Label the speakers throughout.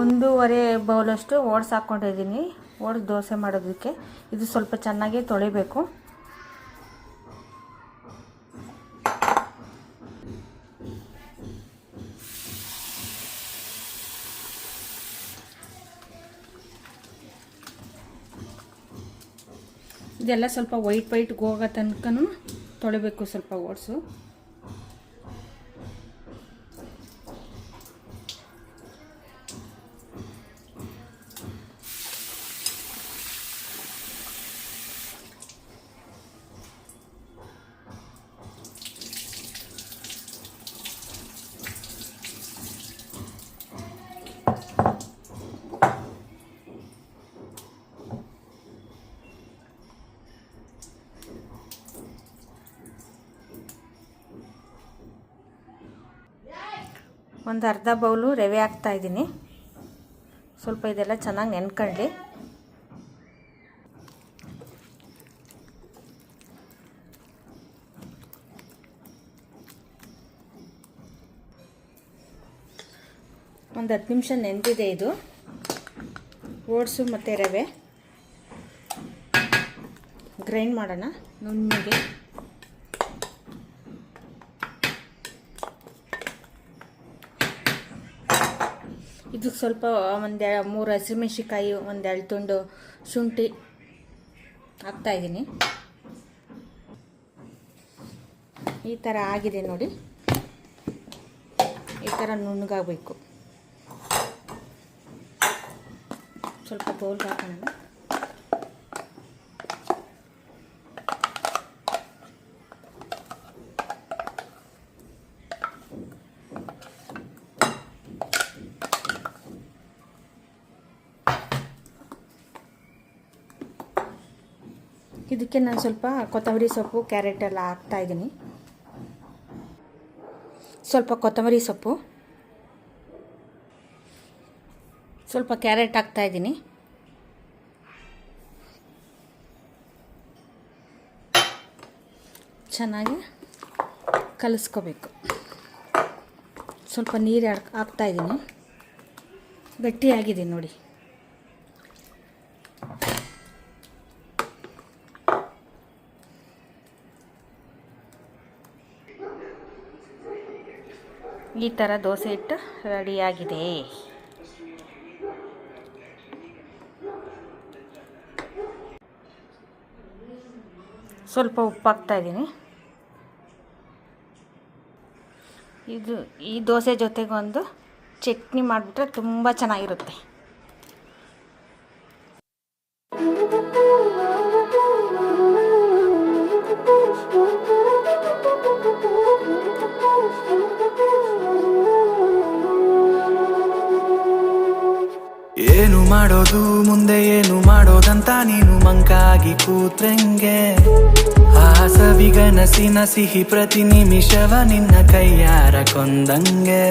Speaker 1: ಒಂದೂವರೆ ಬೌಲಷ್ಟು ಓಟ್ಸ್ ಹಾಕ್ಕೊಂಡಿದ್ದೀನಿ. ಓಟ್ಸ್ ದೋಸೆ ಮಾಡೋದಕ್ಕೆ ಇದು ಸ್ವಲ್ಪ ಚೆನ್ನಾಗಿ ತೊಳಿಬೇಕು. ಇದೆಲ್ಲ ಸ್ವಲ್ಪ ವೈಟ್ ಹೋಗೋ ತನಕನೂ ತೊಳಿಬೇಕು ಸ್ವಲ್ಪ ಓಟ್ಸು. ಒಂದು ಅರ್ಧ ಬೌಲು ರವೆ ಹಾಕ್ತಾಯಿದ್ದೀನಿ. ಸ್ವಲ್ಪ ಇದೆಲ್ಲ ಚೆನ್ನಾಗಿ ನೆನ್ಕೊಳ್ಳಿ. ಒಂದು 10 ನಿಮಿಷ ನೆಂದಿದೆ ಇದು ಓಟ್ಸು ಮತ್ತು ರವೆ. ಗ್ರೈಂಡ್ ಮಾಡೋಣ ನುಣ್ಣಗೆ. ಇದು ಸ್ವಲ್ಪ ಒಂದು 3 ಹಸಿಮೆಣಸಿಕಾಯಿ, ಒಂದು 2 ತುಂಡು ಶುಂಠಿ ಹಾಕ್ತಾಯಿದ್ದೀನಿ. ಈ ಥರ ಆಗಿದೆ ನೋಡಿ, ಈ ಥರ ನುಣ್ಣಗಾಗಬೇಕು. ಸ್ವಲ್ಪ ಬೌಲ್ಗೆ ಹಾಕೋಣ. ಇದಕ್ಕೆ ನಾನು ಸ್ವಲ್ಪ ಕೊತ್ತಂಬರಿ ಸೊಪ್ಪು, ಕ್ಯಾರೆಟ್ ಎಲ್ಲ ಹಾಕ್ತಾಯಿದ್ದೀನಿ. ಸ್ವಲ್ಪ ಕೊತ್ತಂಬರಿ ಸೊಪ್ಪು, ಸ್ವಲ್ಪ ಕ್ಯಾರೆಟ್ ಹಾಕ್ತಾಯಿದ್ದೀನಿ. ಚೆನ್ನಾಗಿ ಕಲಿಸ್ಕೋಬೇಕು. ಸ್ವಲ್ಪ ನೀರು ಹಾಕ್ತಾಯಿದ್ದೀನಿ. ಗಟ್ಟಿಯಾಗಿದೆ ನೋಡಿ. ಈ ಥರ ದೋಸೆ ಹಿಟ್ಟು ರೆಡಿಯಾಗಿದೆ. ಸ್ವಲ್ಪ ಉಪ್ಪು ಹಾಕ್ತಾಯಿದ್ದೀನಿ. ಈ ದೋಸೆ ಜೊತೆಗೆ ಒಂದು ಚಟ್ನಿ ಮಾಡಿಬಿಟ್ರೆ ತುಂಬ ಚೆನ್ನಾಗಿರುತ್ತೆ.
Speaker 2: ಏನು ಮಾಡೋದು ಮುಂದೆ ಏನು ಮಾಡೋದಂತ ನೀನು ಮಂಕಾಗಿ ಕೂತ್ರಂಗೆ, ಆ ಸವಿಗನಸಿನ ಸಿಹಿ ಪ್ರತಿ ನಿಮಿಷವ ನಿನ್ನ ಕೈಯಾರ ಕೊಂದಂಗೆ.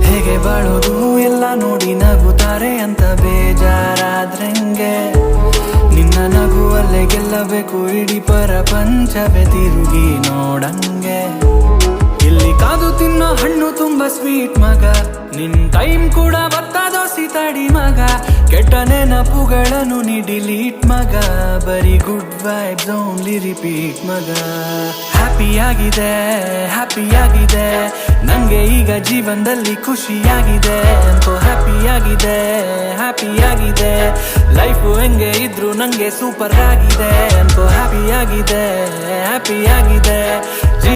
Speaker 2: ಹೇಗೆ ಬಾಳೋದು ಎಲ್ಲ ನೋಡಿ ನಗುತ್ತಾರೆ ಅಂತ ಬೇಜಾರಾದ್ರಂಗೆ, ನಿನ್ನ ನಗುವಲ್ಲೇ ಗೆಲ್ಲಬೇಕು ಇಡೀ ಪ್ರಪಂಚವೇ ತಿರುಗಿ ನೋಡಂಗೆ. ಇಲ್ಲಿ ಕಾದು ತಿನ್ನೋ ಹಣ್ಣು ತುಂಬಾ ಸ್ವೀಟ್ ಮಗ, ನಿನ್ ಟೈಮ್ ಕೂಡ ಬರ್ತಾ ದೋಸಿ ತಡಿ ಮಗ. ಕೆಟ್ಟ ನೆನಪುಗಳನ್ನು ನೀ ಡಿಲೀಟ್ ಮಗ, ಬರೀ ಗುಡ್ ವೈಬ್ಸ್ ಓನ್ಲಿ ರಿಪೀಟ್ ಮಗ. ಹ್ಯಾಪಿಯಾಗಿದೆ ಹ್ಯಾಪಿಯಾಗಿದೆ ನಂಗೆ ಈಗ ಜೀವನದಲ್ಲಿ ಖುಷಿಯಾಗಿದೆ ಅಂತೋ. ಹ್ಯಾಪಿಯಾಗಿದೆ ಹ್ಯಾಪಿಯಾಗಿದೆ ಲೈಫು ಹೆಂಗೆ ಇದ್ರು ನಂಗೆ ಸೂಪರ್ ಆಗಿದೆ ಅಂತೋ. ಹ್ಯಾಪಿಯಾಗಿದೆ ಹ್ಯಾಪಿಯಾಗಿದೆ